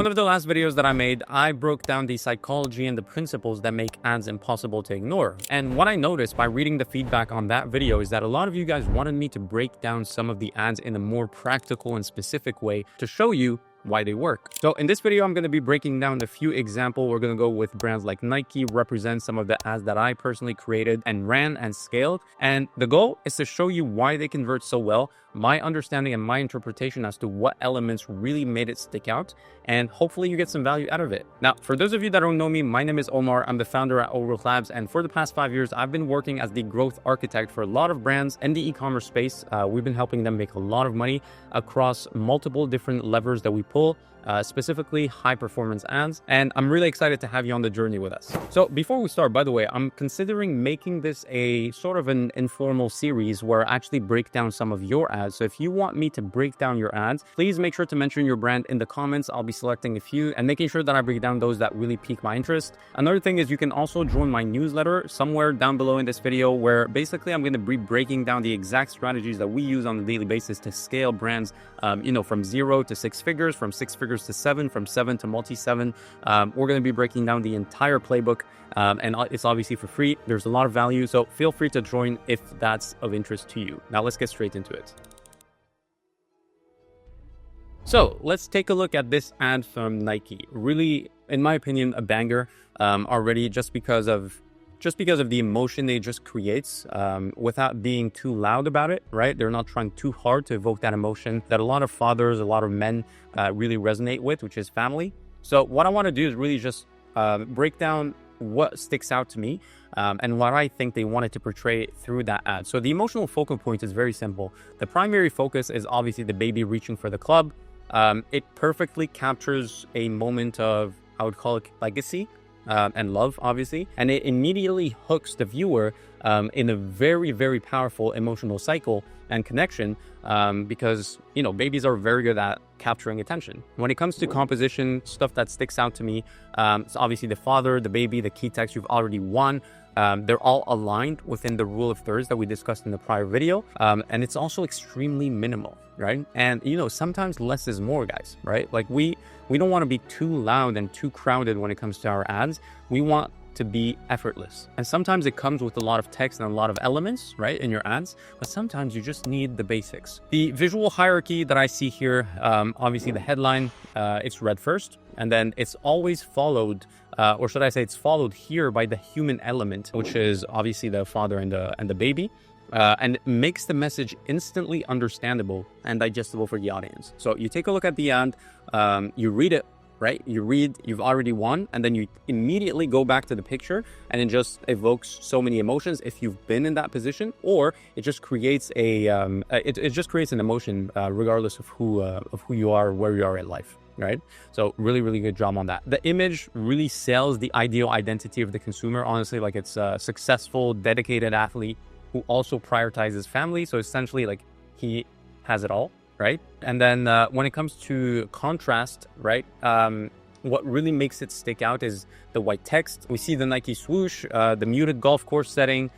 one of the last videos that I made, I broke down the psychology and the principles that make ads impossible to ignore. And what I noticed by reading the feedback on that video is that a lot of you guys wanted me to break down some of the ads in a more practical and specific way to show you why they work. So in this video, I'm going to be breaking down a few examples. We're going to go with brands like Nike, represent some of the ads that I personally created and ran and scaled. And the goal is to show you why they convert so well, my understanding and my interpretation as to what elements really made it stick out, and hopefully you get some value out of it. Now, for those of you that don't know me, my name is Omar. I'm the founder at Overgrowth Labs, and for the past 5 years, I've been working as the growth architect for a lot of brands in the e-commerce space. We've been helping them make a lot of money across multiple different levers that we pull, specifically high performance ads, and I'm really excited to have you on the journey with us. So before we start, by the way, I'm considering making this a sort of an informal series where I actually break down some of your ads. So if you want me to break down your ads, please make sure to mention your brand in the comments. I'll be selecting a few and making sure that I break down those that really pique my interest. Another thing is you can also join my newsletter somewhere down below in this video, where basically I'm going to be breaking down the exact strategies that we use on a daily basis to scale brands, from 0 to 6 figures, from 6 figures to 7, from 7 to multi-7. We're going to be breaking down the entire playbook, and it's obviously for free. There's a lot of value, so feel free to join if that's of interest to you. Now let's get straight into it. So let's take a look at this ad from Nike. Really, in my opinion, a banger already, just because of the emotion they just creates, without being too loud about it, right? They're not trying too hard to evoke that emotion that a lot of fathers, a lot of men really resonate with, which is family. So what I want to do is really just break down what sticks out to me and what I think they wanted to portray through that ad. So the emotional focal point is very simple. The primary focus is obviously the baby reaching for the club. It perfectly captures a moment of, I would call it, legacy and love, obviously, and it immediately hooks the viewer in a very, very powerful emotional cycle and connection, because babies are very good at capturing attention. When it comes to composition, stuff that sticks out to me, it's obviously the father, the baby, the key text you've already won. They're all aligned within the rule of thirds that we discussed in the prior video, and it's also extremely minimal, right? And sometimes less is more, guys, right? Like we don't want to be too loud and too crowded when it comes to our ads. We want to be effortless, and sometimes it comes with a lot of text and a lot of elements, right, in your ads, but sometimes you just need the basics. The visual hierarchy that I see here, obviously the headline, it's read first, and then it's always followed, or should I say it's followed here by the human element, which is obviously the father and the baby, and it makes the message instantly understandable and digestible for the audience. So you take a look at the ad, you read it, right? You read, you've already won, and then you immediately go back to the picture, and it just evokes so many emotions if you've been in that position, or it just creates it just creates an emotion, regardless of who you are, where you are in life, right? So really, really good job on that. The image really sells the ideal identity of the consumer. Honestly, like it's a successful, dedicated athlete who also prioritizes family. So essentially, like, he has it all, right? And then when it comes to contrast, right, what really makes it stick out is the white text. We see the Nike swoosh, the muted golf course setting.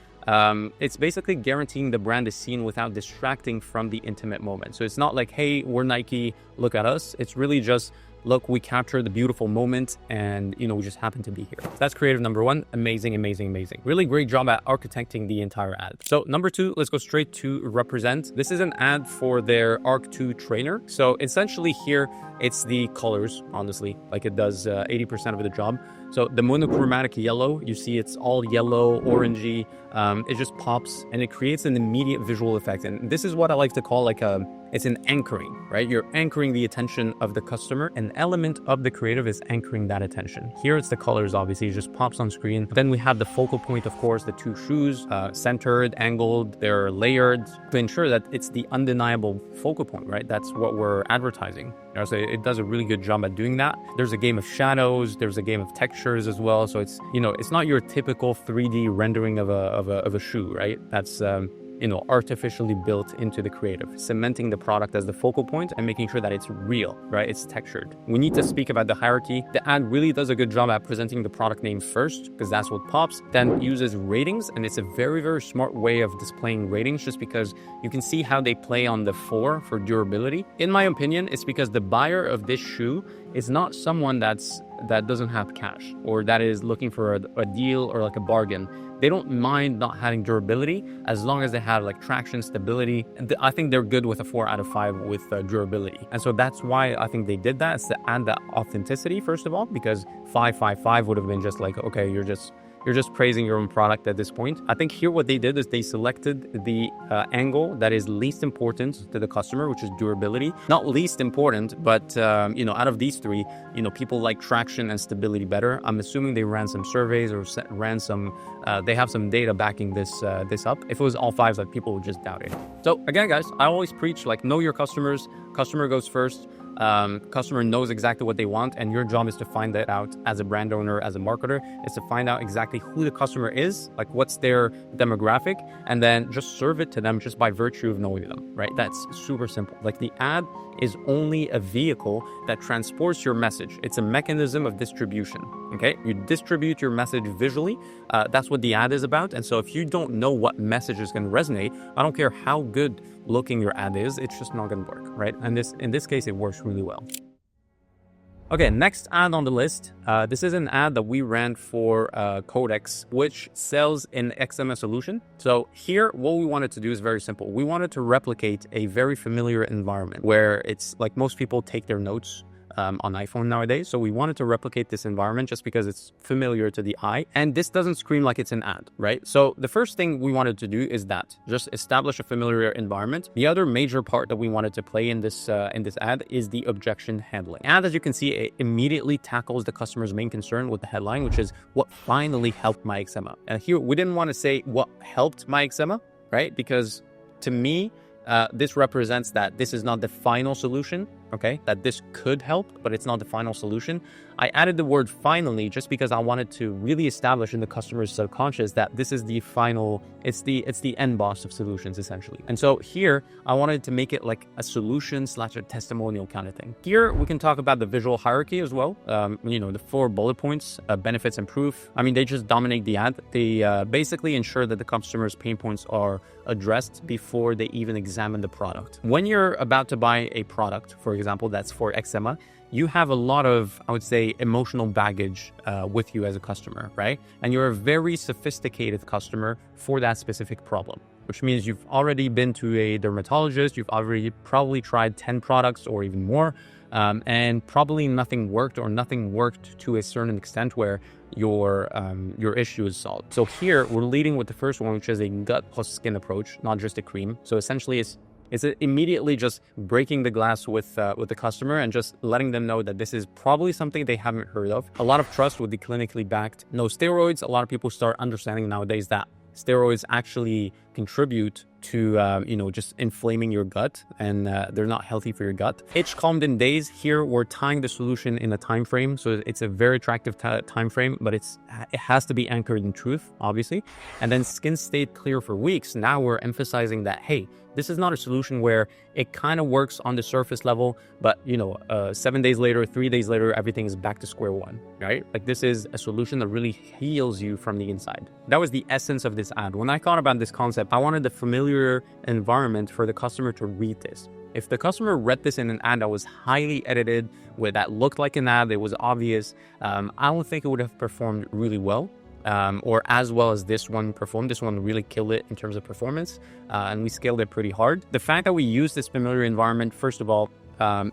It's basically guaranteeing the brand is seen without distracting from the intimate moment. So it's not like, hey, we're Nike, look at us. It's really just, look, we captured the beautiful moment, and we just happen to be here. So that's creative number one. Amazing, amazing, amazing. Really great job at architecting the entire ad. So number two, let's go straight to represent. This is an ad for their Arc 2 trainer. So essentially here, it's the colors, honestly, like it does 80% of the job. So the monochromatic yellow, you see it's all yellow, orangey. It just pops and it creates an immediate visual effect. And this is what I like to call it's an anchoring, right? You're anchoring the attention of the customer. An element of the creative is anchoring that attention. Here it's the colors, obviously, it just pops on screen. Then we have the focal point, of course, the two shoes, centered, angled, they're layered to ensure that it's the undeniable focal point, right? That's what we're advertising. So it does a really good job at doing that. There's a game of shadows, there's a game of textures as well. So it's, it's not your typical 3D rendering of a shoe, right? That's artificially built into the creative, cementing the product as the focal point and making sure that it's real, right? It's textured. We need to speak about the hierarchy. The ad really does a good job at presenting the product name first, because that's what pops, then uses ratings, and it's a very, very smart way of displaying ratings, just because you can see how they play on the 4 for durability. In my opinion, it's because the buyer of this shoe is not someone that doesn't have cash or that is looking for a deal or like a bargain. They don't mind not having durability as long as they have like traction, stability. I think they're good with a 4 out of 5 with durability. And so that's why I think they did that. It's to add that authenticity, first of all, because 555 would have been just like, okay, you're just praising your own product at this point. I think here what they did is they selected the angle that is least important to the customer, which is durability. Not least important, but out of these three, people like traction and stability better. I'm assuming they ran some surveys or ran some, they have some data backing this up. If it was all fives, like people would just doubt it. So again, guys, I always preach like know your customers. Customer goes first. Customer knows exactly what they want, and your job is to find that out as a brand owner, as a marketer, is to find out exactly who the customer is, like what's their demographic, and then just serve it to them just by virtue of knowing them, right? That's super simple. Like the ad is only a vehicle that transports your message. It's a mechanism of distribution, okay? You distribute your message visually. That's what the ad is about. And so if you don't know what message is going to resonate, I don't care how good looking your ad is, it's just not going to work, right? And in this case, it works really well. Okay, next ad on the list. This is an ad that we ran for Codex, which sells an XMS solution. So here, what we wanted to do is very simple. We wanted to replicate a very familiar environment where it's like most people take their notes on iPhone nowadays. So we wanted to replicate this environment just because it's familiar to the eye. And this doesn't scream like it's an ad, right? So the first thing we wanted to do is that just establish a familiar environment. The other major part that we wanted to play in this ad is the objection handling. And as you can see, it immediately tackles the customer's main concern with the headline, which is what finally helped my eczema. And here we didn't want to say what helped my eczema, right? Because to me, this represents that this is not the final solution, okay? That this could help, but it's not the final solution. I added the word finally just because I wanted to really establish in the customer's subconscious that this is the final, it's the end boss of solutions essentially. And so here I wanted to make it like a solution / a testimonial kind of thing. Here we can talk about the visual hierarchy as well. The 4 bullet points, benefits and proof. I mean, they just dominate the ad. They basically ensure that the customer's pain points are addressed before they even examine the product. When you're about to buy a product, for example, that's for eczema, you have a lot of, I would say, emotional baggage with you as a customer, right? And you're a very sophisticated customer for that specific problem, which means you've already been to a dermatologist, you've already probably tried 10 products or even more, and probably nothing worked or nothing worked to a certain extent where your issue is solved. So here we're leading with the first one, which is a gut plus skin approach, not just a cream. So essentially it's immediately just breaking the glass with the customer and just letting them know that this is probably something they haven't heard of. A lot of trust with the clinically backed no steroids. A lot of people start understanding nowadays that steroids actually contribute to just inflaming your gut, and they're not healthy for your gut. Itch calmed in days. Here we're tying the solution in a time frame, so it's a very attractive time frame, but it has to be anchored in truth, obviously. And then skin stayed clear for weeks. Now we're emphasizing that, hey, this is not a solution where it kind of works on the surface level, but 7 days later, 3 days later, everything is back to square one, right? Like this is a solution that really heals you from the inside. That was the essence of this ad. When I thought about this concept, I wanted the familiar environment for the customer to read this. If the customer read this in an ad that was highly edited, where that looked like an ad, it was obvious, I don't think it would have performed really well. Or as well as this one performed. This one really killed it in terms of performance, and we scaled it pretty hard. The fact that we use this familiar environment, first of all,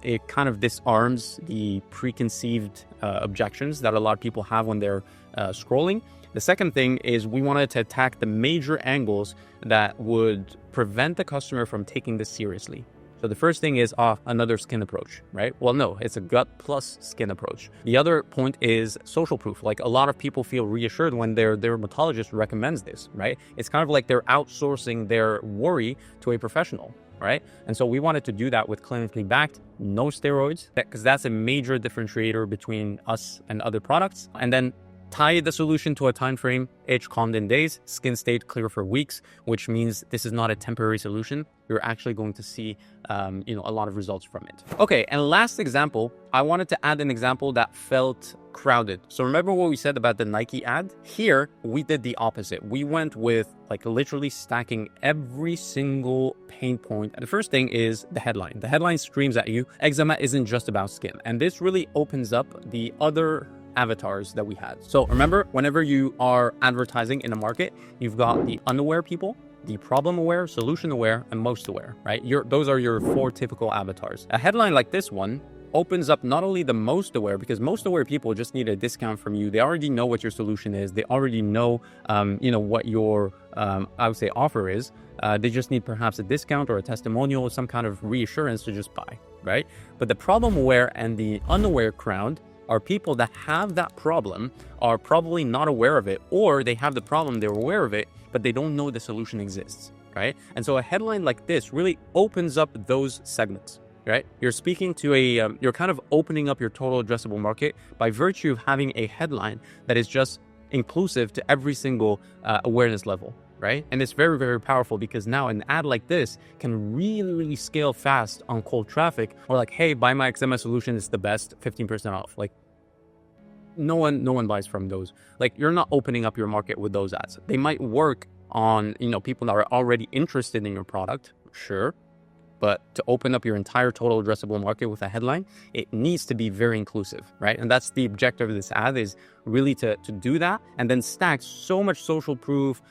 it kind of disarms the preconceived objections that a lot of people have when they're scrolling. The second thing is we wanted to attack the major angles that would prevent the customer from taking this seriously. So the first thing is another skin approach, right? Well, no, it's a gut plus skin approach. The other point is social proof. Like a lot of people feel reassured when their dermatologist recommends this, right? It's kind of like they're outsourcing their worry to a professional, right? And so we wanted to do that with clinically backed, no steroids, because that's a major differentiator between us and other products. And then Tie the solution to a time frame. Itch calmed in days, skin stayed clear for weeks, which means this is not a temporary solution. You're actually going to see a lot of results from it. Okay, and last example, I wanted to add an example that felt crowded. So remember what we said about the Nike ad? Here, we did the opposite. We went with like literally stacking every single pain point. And the first thing is the headline. The headline screams at you, eczema isn't just about skin. And this really opens up the other avatars that we had. So remember, whenever you are advertising in a market, you've got the unaware people, the problem aware, solution aware, and most aware, right? Those are your 4 typical avatars. A headline like this one opens up not only the most aware, because most aware people just need a discount from you. They already know what your solution is. They already know, what your, I would say, offer is. They just need perhaps a discount or a testimonial, some kind of reassurance to just buy, right? But the problem aware and the unaware crowd are people that have that problem, are probably not aware of it, or they have the problem, they're aware of it, but they don't know the solution exists, right? And so a headline like this really opens up those segments, right? You're speaking to you're kind of opening up your total addressable market by virtue of having a headline that is just inclusive to every single awareness level, right? And it's very, very powerful because now an ad like this can really, really scale fast on cold traffic, or like, hey, buy my eczema solution, it's the best, 15% off. Like, no one buys from those. Like, you're not opening up your market with those ads. They might work on, people that are already interested in your product, sure. But to open up your entire total addressable market with a headline, it needs to be very inclusive, right? And that's the objective of this ad, is really to do that, and then stack so much social proof,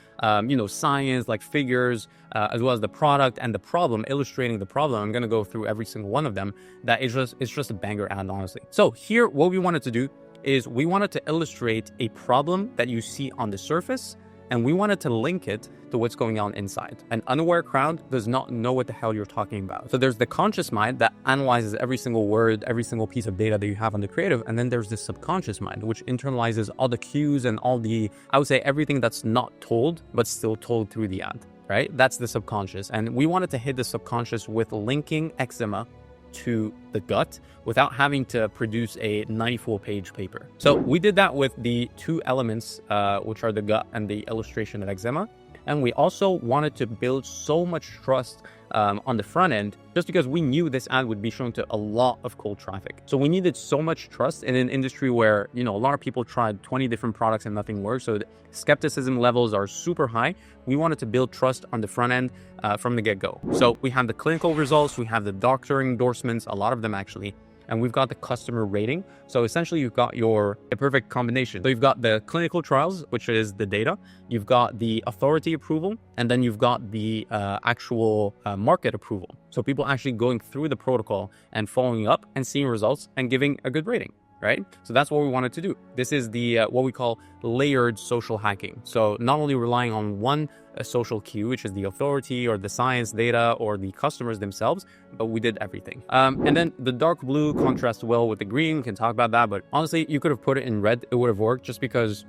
science, like figures, as well as the product and the problem, illustrating the problem. I'm going to go through every single one of them. It's just a banger ad, honestly. So here, what we wanted to do is we wanted to illustrate a problem that you see on the surface, and we wanted to link it to what's going on inside. An unaware crowd does not know what the hell you're talking about. So there's the conscious mind that analyzes every single word, every single piece of data that you have on the creative. And then there's the subconscious mind, which internalizes all the cues and all the, I would say, everything that's not told, but still told through the ad, right? That's the subconscious. And we wanted to hit the subconscious with linking eczema to the gut without having to produce a 94-page paper. So we did that with the 2 elements, which are the gut and the illustration of eczema. And we also wanted to build so much trust on the front end, just because we knew this ad would be shown to a lot of cold traffic. So we needed so much trust in an industry where, a lot of people tried 20 different products and nothing worked. So the skepticism levels are super high. We wanted to build trust on the front end from the get-go. So we have the clinical results, we have the doctor endorsements, a lot of them actually, and we've got the customer rating. So essentially you've got your imperfect combination. So you've got the clinical trials, which is the data, you've got the authority approval, and then you've got the actual market approval. So people actually going through the protocol and following up and seeing results and giving a good rating, right? So that's what we wanted to do. This is the what we call layered social hacking. So not only relying on one social cue, which is the authority or the science data or the customers themselves, but we did everything. And then the dark blue contrasts well with the green. We can talk about that, but honestly, you could have put it in red. It would have worked, just because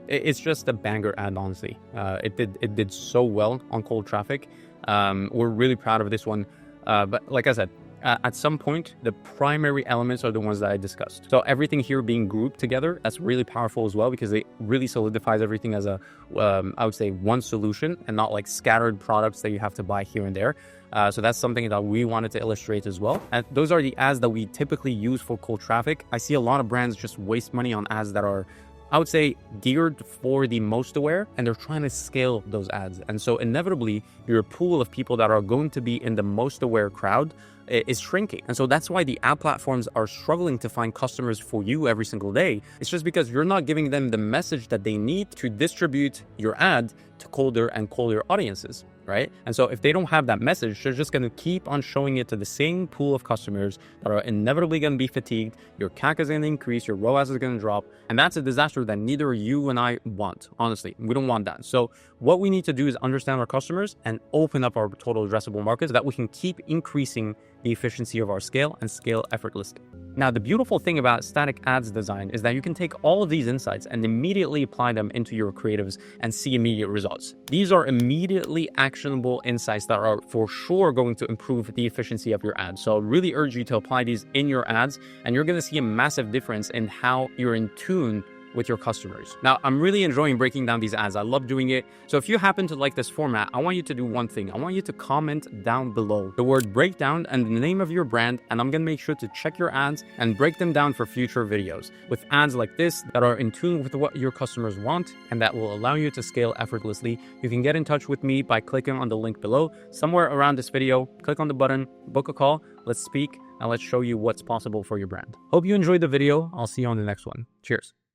it's just a banger ad, honestly. It did so well on cold traffic. We're really proud of this one. But like I said, at some point, the primary elements are the ones that I discussed. So everything here being grouped together, that's really powerful as well, because it really solidifies everything as a, I would say, one solution, and not like scattered products that you have to buy here and there. So that's something that we wanted to illustrate as well. And those are the ads that we typically use for cold traffic. I see a lot of brands just waste money on ads that are, I would say, geared for the most aware, and they're trying to scale those ads. And so inevitably, your pool of people that are going to be in the most aware crowd is shrinking. And so that's why the ad platforms are struggling to find customers for you every single day. It's just because you're not giving them the message that they need to distribute your ad to colder and colder audiences, right? And so if they don't have that message, they're just going to keep on showing it to the same pool of customers that are inevitably going to be fatigued. Your CAC is going to increase, your ROAS is going to drop, and that's a disaster that neither you and I want. Honestly, we don't want that. So what we need to do is understand our customers and open up our total addressable market so that we can keep increasing the efficiency of our scale and scale effortlessly. Now, the beautiful thing about static ads design is that you can take all of these insights and immediately apply them into your creatives and see immediate results. These are immediately actionable insights that are for sure going to improve the efficiency of your ads. So I really urge you to apply these in your ads, and you're going to see a massive difference in how you're in tune with your customers. Now, I'm really enjoying breaking down these ads. I love doing it. So if you happen to like this format, I want you to do one thing. I want you to comment down below the word breakdown and the name of your brand, and I'm gonna make sure to check your ads and break them down for future videos with ads like this that are in tune with what your customers want and that will allow you to scale effortlessly. You can get in touch with me by clicking on the link below. Somewhere around this video, click on the button, book a call, let's speak, and let's show you what's possible for your brand. Hope you enjoyed the video. I'll see you on the next one. Cheers.